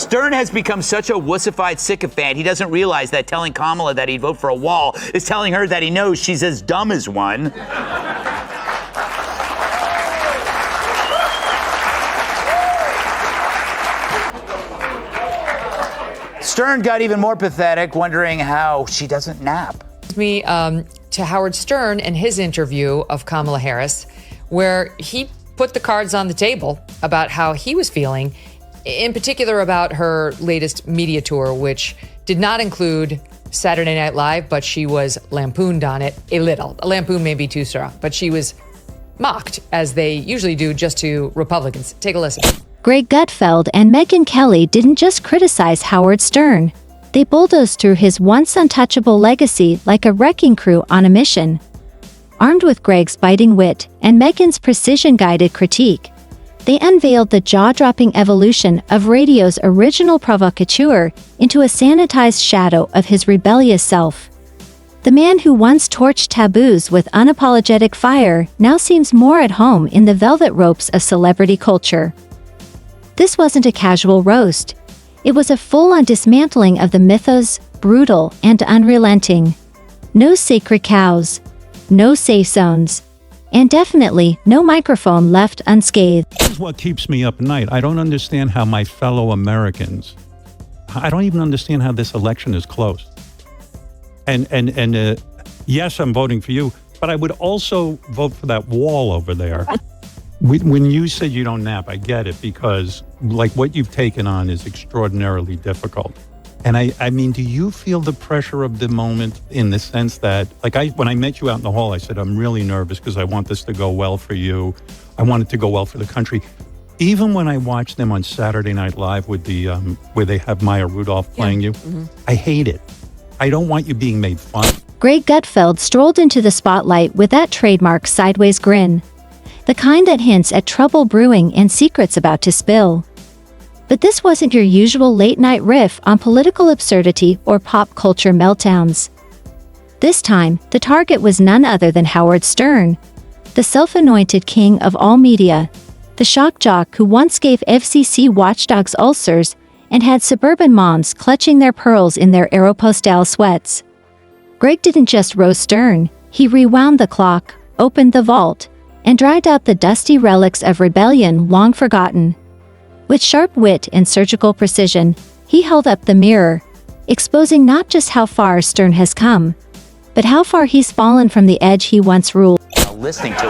Stern has become such a wussified sycophant, he doesn't realize that telling Kamala that he'd vote for a wall is telling her that he knows she's as dumb as one. Stern got even more pathetic, wondering how she doesn't nap. Me to Howard Stern and his interview of Kamala Harris, where he put the cards on the table about how he was feeling, in particular about her latest media tour, which did not include Saturday Night Live, but she was lampooned on it a little. A lampoon may be too strong, but she was mocked, as they usually do, just to Republicans. Take a listen. Greg Gutfeld and Megyn Kelly didn't just criticize Howard Stern. They bulldozed through his once untouchable legacy like a wrecking crew on a mission. Armed with Greg's biting wit and Megyn's precision-guided critique, they unveiled the jaw-dropping evolution of radio's original provocateur into a sanitized shadow of his rebellious self. The man who once torched taboos with unapologetic fire now seems more at home in the velvet ropes of celebrity culture. This wasn't a casual roast. It was a full-on dismantling of the mythos, brutal and unrelenting. No sacred cows, no say-zones, and definitely no microphone left unscathed. This is what keeps me up at night. I don't understand how my fellow Americans, I don't even understand how this election is close. And yes, I'm voting for you, but I would also vote for that wall over there. When you said you don't nap, I get it, because like what you've taken on is extraordinarily difficult. And I mean, do you feel the pressure of the moment in the sense that, like when I met you out in the hall, I said, I'm really nervous because I want this to go well for you. I want it to go well for the country. Even when I watch them on Saturday Night Live with the, where they have Maya Rudolph playing you, I hate it. I don't want you being made fun. Greg Gutfeld strolled into the spotlight with that trademark sideways grin, the kind that hints at trouble brewing and secrets about to spill. But this wasn't your usual late-night riff on political absurdity or pop culture meltdowns. This time, the target was none other than Howard Stern, the self-anointed king of all media, the shock jock who once gave FCC watchdogs ulcers and had suburban moms clutching their pearls in their Aeropostale sweats. Greg didn't just roast Stern, he rewound the clock, opened the vault, and dragged out the dusty relics of rebellion long forgotten. With sharp wit and surgical precision, he held up the mirror, exposing not just how far Stern has come, but how far he's fallen from the edge he once ruled. Listening to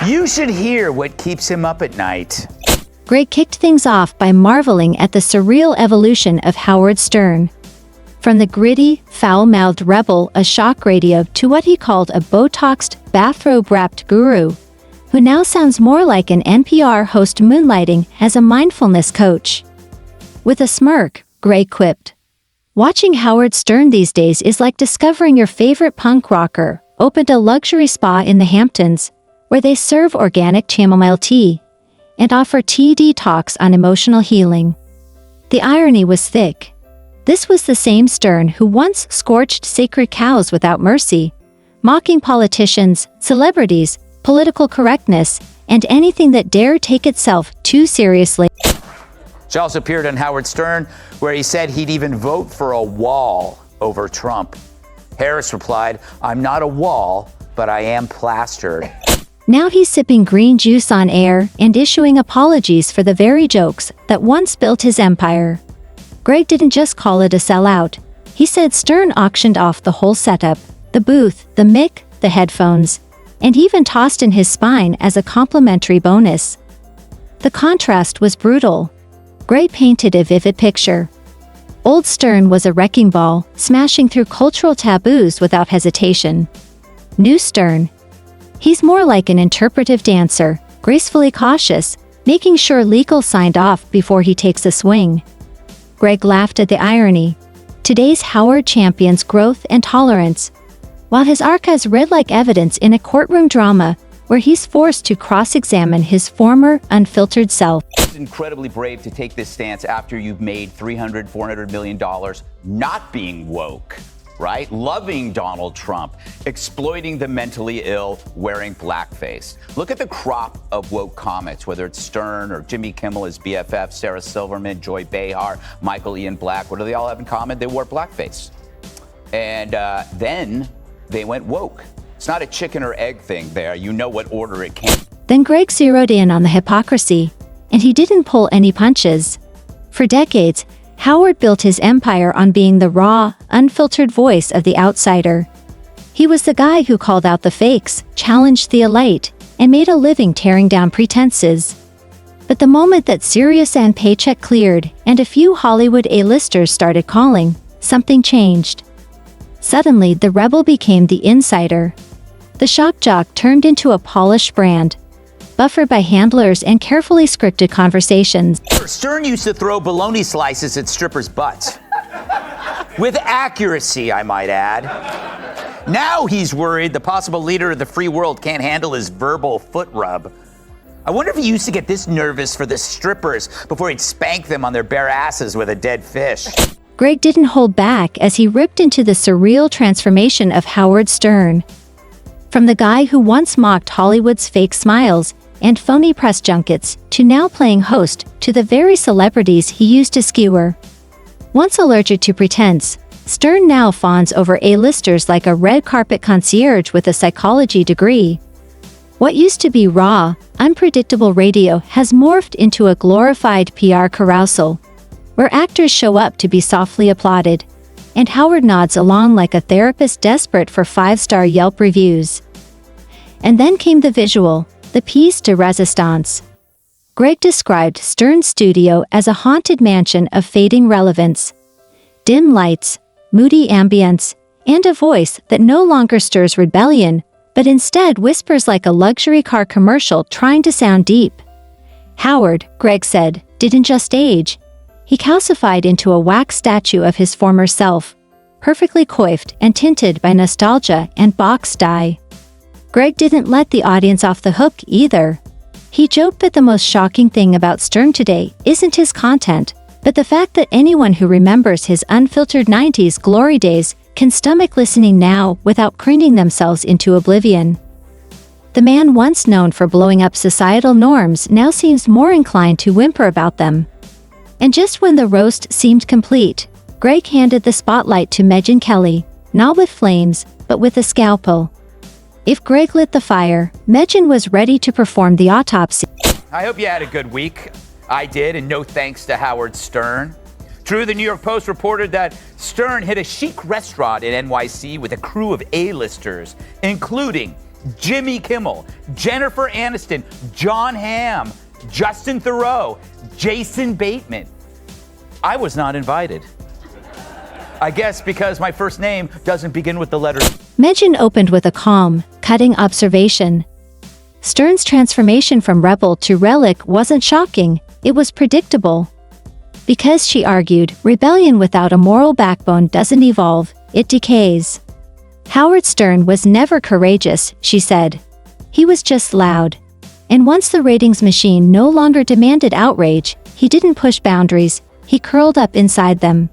it. You should hear what keeps him up at night. Greg kicked things off by marveling at the surreal evolution of Howard Stern. From the gritty, foul-mouthed rebel of shock radio to what he called a Botoxed, bathrobe-wrapped guru, who now sounds more like an NPR host moonlighting as a mindfulness coach. With a smirk, Greg quipped, "Watching Howard Stern these days is like discovering your favorite punk rocker opened a luxury spa in the Hamptons, where they serve organic chamomile tea and offer TED talks on emotional healing." The irony was thick. This was the same Stern who once scorched sacred cows without mercy, mocking politicians, celebrities, political correctness, and anything that dare take itself too seriously. She also appeared on Howard Stern, where he said he'd even vote for a wall over Trump. Harris replied, "I'm not a wall, but I am plastered." Now he's sipping green juice on air and issuing apologies for the very jokes that once built his empire. Greg didn't just call it a sellout. He said Stern auctioned off the whole setup, the booth, the mic, the headphones, and even tossed in his spine as a complimentary bonus. The contrast was brutal. Greg painted a vivid picture. Old Stern was a wrecking ball, smashing through cultural taboos without hesitation. New Stern, he's more like an interpretive dancer, gracefully cautious, making sure legal signed off before he takes a swing. Greg laughed at the irony. Today's Howard champions growth and tolerance, while his archives read like evidence in a courtroom drama where he's forced to cross-examine his former, unfiltered self. It's incredibly brave to take this stance after you've made $300, $400 million not being woke, right? Loving Donald Trump, exploiting the mentally ill, wearing blackface. Look at the crop of woke comics, whether it's Stern or Jimmy Kimmel, his BFF, Sarah Silverman, Joy Behar, Michael Ian Black. What do they all have in common? They wore blackface. And then they went woke. It's not a chicken or egg thing there. You know what order it came. Then Greg zeroed in on the hypocrisy, and he didn't pull any punches. For decades, Howard built his empire on being the raw, unfiltered voice of the outsider. He was the guy who called out the fakes, challenged the elite, and made a living tearing down pretenses. But the moment that Sirius and paycheck cleared and a few Hollywood A-listers started calling, something changed. Suddenly, the rebel became the insider. The shock jock turned into a polished brand, buffered by handlers and carefully scripted conversations. Stern used to throw bologna slices at strippers' butts. With accuracy, I might add. Now he's worried the possible leader of the free world can't handle his verbal foot rub. I wonder if he used to get this nervous for the strippers before he'd spank them on their bare asses with a dead fish. Greg didn't hold back as he ripped into the surreal transformation of Howard Stern. From the guy who once mocked Hollywood's fake smiles and phony press junkets to now playing host to the very celebrities he used to skewer. Once allergic to pretense, Stern now fawns over A-listers like a red carpet concierge with a psychology degree. What used to be raw, unpredictable radio has morphed into a glorified PR carousel, where actors show up to be softly applauded, and Howard nods along like a therapist desperate for 5-star Yelp reviews. And then came the visual, the piece de resistance. Greg described Stern's studio as a haunted mansion of fading relevance. Dim lights, moody ambience, and a voice that no longer stirs rebellion, but instead whispers like a luxury car commercial trying to sound deep. Howard, Greg said, didn't just age. He calcified into a wax statue of his former self, perfectly coiffed and tinted by nostalgia and box dye. Greg didn't let the audience off the hook either. He joked that the most shocking thing about Stern today isn't his content, but the fact that anyone who remembers his unfiltered 90s glory days can stomach listening now without craning themselves into oblivion. The man once known for blowing up societal norms now seems more inclined to whimper about them. And just when the roast seemed complete, Greg handed the spotlight to Megyn Kelly, not with flames, but with a scalpel. If Greg lit the fire, Megyn was ready to perform the autopsy. I hope you had a good week. I did, and no thanks to Howard Stern. True, the New York Post reported that Stern hit a chic restaurant in NYC with a crew of A-listers, including Jimmy Kimmel, Jennifer Aniston, Jon Hamm, Justin Theroux, Jason Bateman. I was not invited. I guess because my first name doesn't begin with the letter. Megyn opened with a calm, cutting observation. Stern's transformation from rebel to relic wasn't shocking, it was predictable. Because, she argued, rebellion without a moral backbone doesn't evolve, it decays. Howard Stern was never courageous, she said. He was just loud. And once the ratings machine no longer demanded outrage, he didn't push boundaries, he curled up inside them.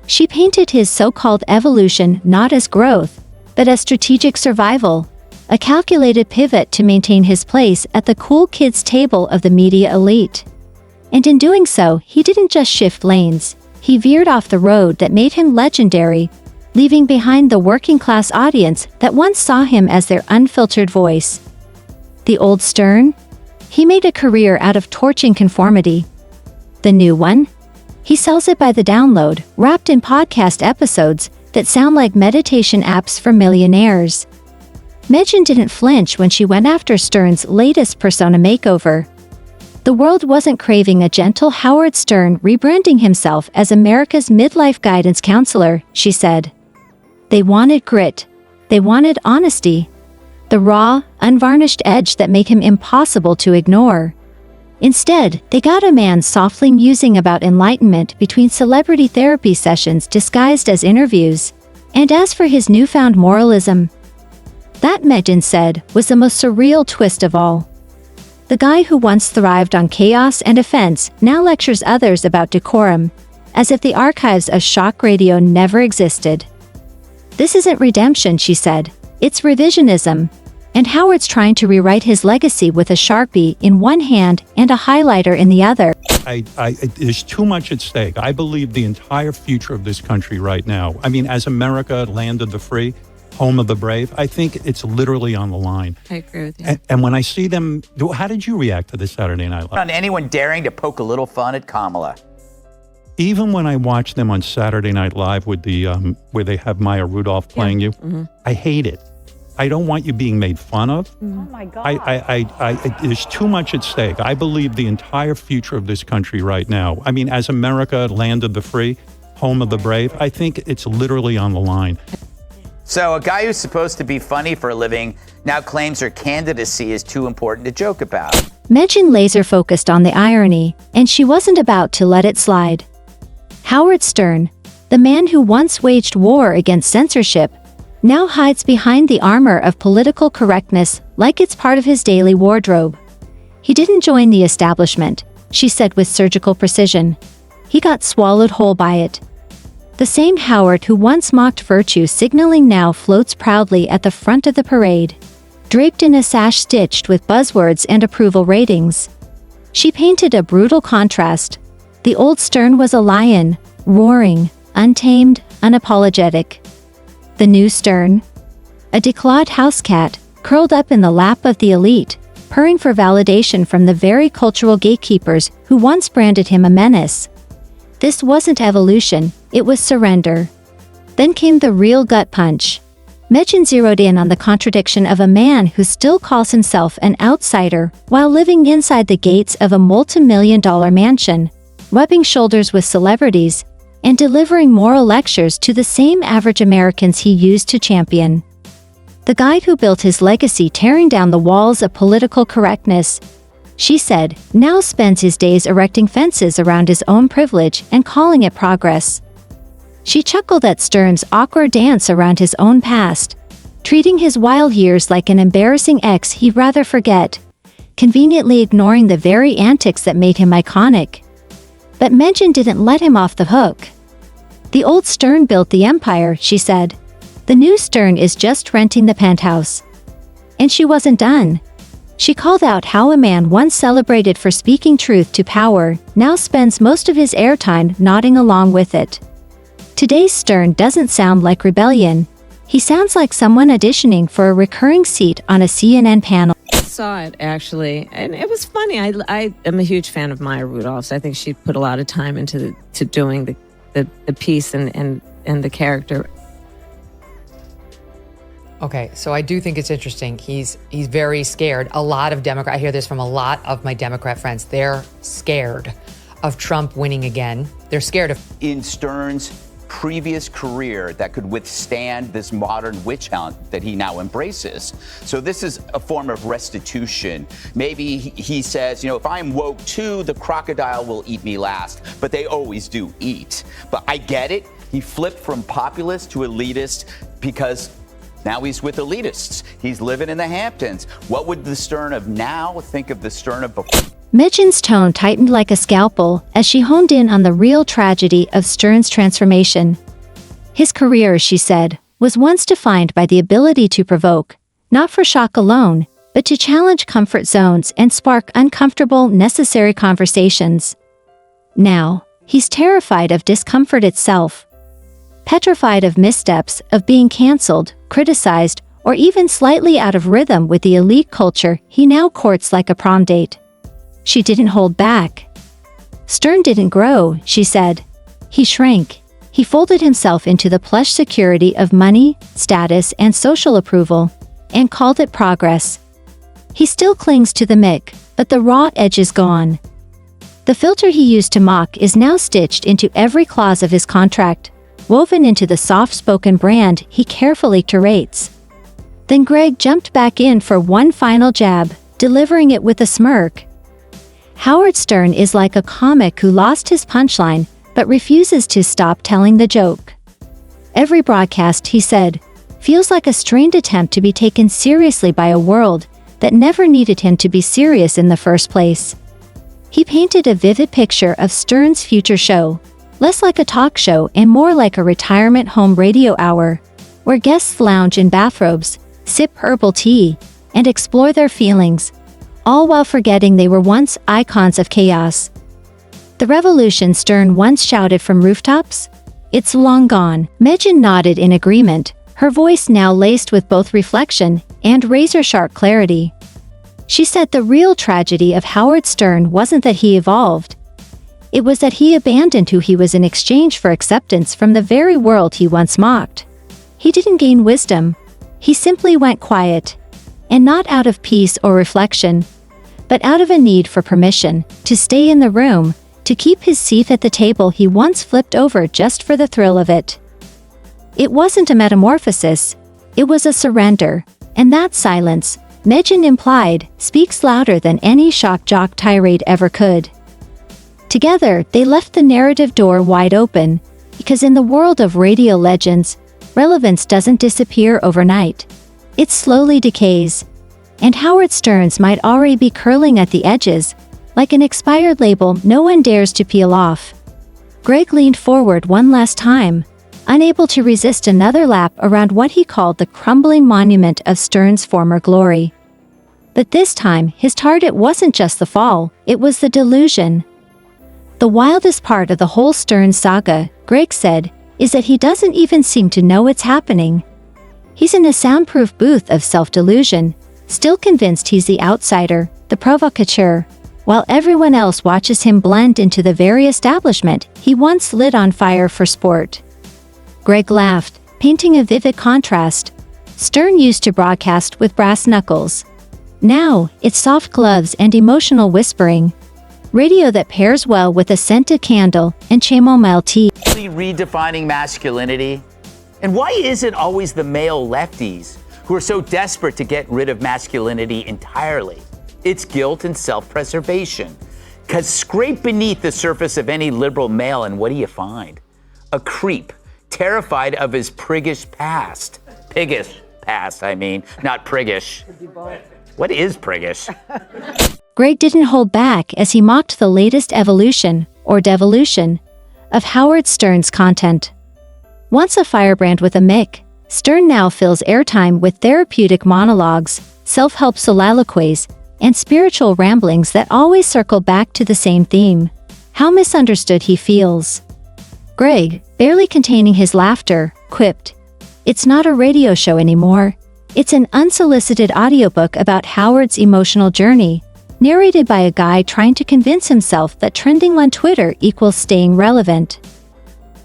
She painted his so-called evolution not as growth, but as strategic survival, a calculated pivot to maintain his place at the cool kids table of the media elite. And in doing so, he didn't just shift lanes, he veered off the road that made him legendary, leaving behind the working-class audience that once saw him as their unfiltered voice. The old Stern? He made a career out of torching conformity. The new one? He sells it by the download, wrapped in podcast episodes that sound like meditation apps for millionaires. Megyn didn't flinch when she went after Stern's latest persona makeover. The world wasn't craving a gentle Howard Stern rebranding himself as America's midlife guidance counselor, she said. They wanted grit. They wanted honesty. The raw, unvarnished edge that made him impossible to ignore. Instead, they got a man softly musing about enlightenment between celebrity therapy sessions disguised as interviews. And as for his newfound moralism, that, Megyn said, was the most surreal twist of all. The guy who once thrived on chaos and offense now lectures others about decorum, as if the archives of shock radio never existed. This isn't redemption, she said. It's revisionism. And Howard's trying to rewrite his legacy with a Sharpie in one hand and a highlighter in the other. There's too much at stake. I believe the entire future of this country right now, I mean, as America, land of the free, home of the brave, I think it's literally on the line. I agree with you. And when I see them, how did you react to this Saturday Night Live? On anyone daring to poke a little fun at Kamala. Even when I watch them on Saturday Night Live with the where they have Maya Rudolph playing you, I hate it. I don't want you being made fun of. Oh my God. There's too much at stake. I believe the entire future of this country right now, I mean, as America, land of the free, home of the brave, I think it's literally on the line. So a guy who's supposed to be funny for a living now claims her candidacy is too important to joke about. Megyn laser focused on the irony, and she wasn't about to let it slide. Howard Stern, the man who once waged war against censorship, now hides behind the armor of political correctness like it's part of his daily wardrobe. He didn't join the establishment, she said with surgical precision. He got swallowed whole by it. The same Howard who once mocked virtue signaling now floats proudly at the front of the parade, draped in a sash stitched with buzzwords and approval ratings. She painted a brutal contrast. The old Stern was a lion, roaring, untamed, unapologetic. The new Stern? A declawed housecat, curled up in the lap of the elite, purring for validation from the very cultural gatekeepers who once branded him a menace. This wasn't evolution, it was surrender. Then came the real gut punch. Megyn zeroed in on the contradiction of a man who still calls himself an outsider while living inside the gates of a multi-million-dollar mansion, rubbing shoulders with celebrities, and delivering moral lectures to the same average Americans he used to champion. The guy who built his legacy tearing down the walls of political correctness, she said, now spends his days erecting fences around his own privilege and calling it progress. She chuckled at Stern's awkward dance around his own past, treating his wild years like an embarrassing ex he'd rather forget, conveniently ignoring the very antics that made him iconic. But Megyn didn't let him off the hook. The old Stern built the empire, she said. The new Stern is just renting the penthouse. And she wasn't done. She called out how a man once celebrated for speaking truth to power now spends most of his airtime nodding along with it. Today's Stern doesn't sound like rebellion. He sounds like someone auditioning for a recurring seat on a CNN panel. I saw it, actually, and it was funny. I am a huge fan of Maya Rudolph's. I think she put a lot of time into doing the piece and the character. Okay, so I do think it's interesting. He's very scared. A lot of Democrats, I hear this from a lot of my Democrat friends. They're scared of Trump winning again. They're scared of In Stern's previous career that could withstand this modern witch hunt that he now embraces. So this is a form of restitution. Maybe he says, if I'm woke too, the crocodile will eat me last, but they always do eat. But I get it. He flipped from populist to elitist because now he's with elitists. He's living in the Hamptons. What would the Stern of now think of the Stern of before? Megyn's tone tightened like a scalpel as she honed in on the real tragedy of Stern's transformation. His career, she said, was once defined by the ability to provoke, not for shock alone, but to challenge comfort zones and spark uncomfortable, necessary conversations. Now, he's terrified of discomfort itself. Petrified of missteps, of being canceled, criticized, or even slightly out of rhythm with the elite culture he now courts like a prom date. She didn't hold back. Stern didn't grow, she said. He shrank. He folded himself into the plush security of money, status, and social approval, and called it progress. He still clings to the mick, but the raw edge is gone. The filter he used to mock is now stitched into every clause of his contract, woven into the soft-spoken brand he carefully curates. Then Greg jumped back in for one final jab, delivering it with a smirk. Howard Stern is like a comic who lost his punchline but refuses to stop telling the joke. Every broadcast, he said, feels like a strained attempt to be taken seriously by a world that never needed him to be serious in the first place. He painted a vivid picture of Stern's future show, less like a talk show and more like a retirement home radio hour, where guests lounge in bathrobes, sip herbal tea, and explore their feelings, all while forgetting they were once icons of chaos. The revolution Stern once shouted from rooftops? It's long gone. Megyn nodded in agreement, her voice now laced with both reflection and razor-sharp clarity. She said the real tragedy of Howard Stern wasn't that he evolved. It was that he abandoned who he was in exchange for acceptance from the very world he once mocked. He didn't gain wisdom. He simply went quiet. And not out of peace or reflection, but out of a need for permission to stay in the room, to keep his seat at the table he once flipped over just for the thrill of it. It wasn't a metamorphosis, it was a surrender, and that silence, Megyn implied, speaks louder than any shock jock tirade ever could. Together, they left the narrative door wide open, because in the world of radio legends, relevance doesn't disappear overnight. It slowly decays. And Howard Stern's might already be curling at the edges, like an expired label no one dares to peel off. Greg leaned forward one last time, unable to resist another lap around what he called the crumbling monument of Stern's former glory. But this time, his target wasn't just the fall, it was the delusion. The wildest part of the whole Stern saga, Greg said, is that he doesn't even seem to know it's happening. He's in a soundproof booth of self-delusion, still convinced he's the outsider, the provocateur, while everyone else watches him blend into the very establishment he once lit on fire for sport. Greg laughed, painting a vivid contrast. Stern used to broadcast with brass knuckles. Now, it's soft gloves and emotional whispering. Radio that pairs well with a scented candle and chamomile tea. Redefining masculinity? And why is it always the male lefties who are so desperate to get rid of masculinity entirely? It's guilt and self-preservation. Because scrape beneath the surface of any liberal male and what do you find? A creep, terrified of his priggish past. Piggish past, I mean, not priggish. What is priggish? Greg didn't hold back as he mocked the latest evolution, or devolution, of Howard Stern's content. Once a firebrand with a Mick, Stern now fills airtime with therapeutic monologues, self-help soliloquies, and spiritual ramblings that always circle back to the same theme: how misunderstood he feels. Greg, barely containing his laughter, quipped, "It's not a radio show anymore. It's an unsolicited audiobook about Howard's emotional journey, narrated by a guy trying to convince himself that trending on Twitter equals staying relevant."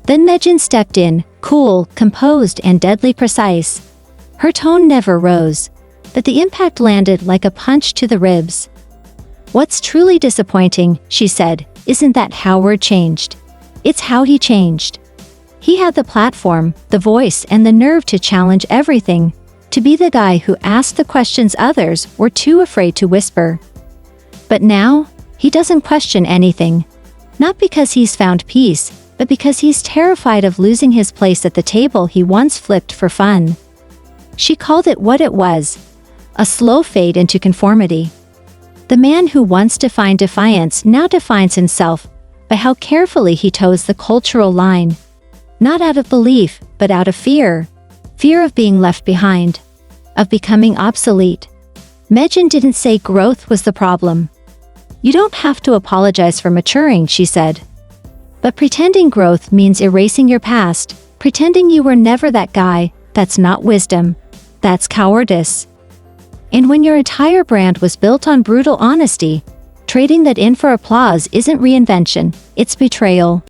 Then Megyn stepped in, cool, composed, and deadly precise. Her tone never rose, but the impact landed like a punch to the ribs. "What's truly disappointing," she said, "isn't that Howard changed. It's how he changed. He had the platform, the voice, and the nerve to challenge everything, to be the guy who asked the questions others were too afraid to whisper. But now, he doesn't question anything. Not because he's found peace, but because he's terrified of losing his place at the table he once flipped for fun." She called it what it was: a slow fade into conformity. The man who once defined defiance now defines himself by how carefully he toes the cultural line. Not out of belief, but out of fear. Fear of being left behind. Of becoming obsolete. Megyn didn't say growth was the problem. "You don't have to apologize for maturing," she said. "But pretending growth means erasing your past, pretending you were never that guy, that's not wisdom. That's cowardice. And when your entire brand was built on brutal honesty, trading that in for applause isn't reinvention, it's betrayal."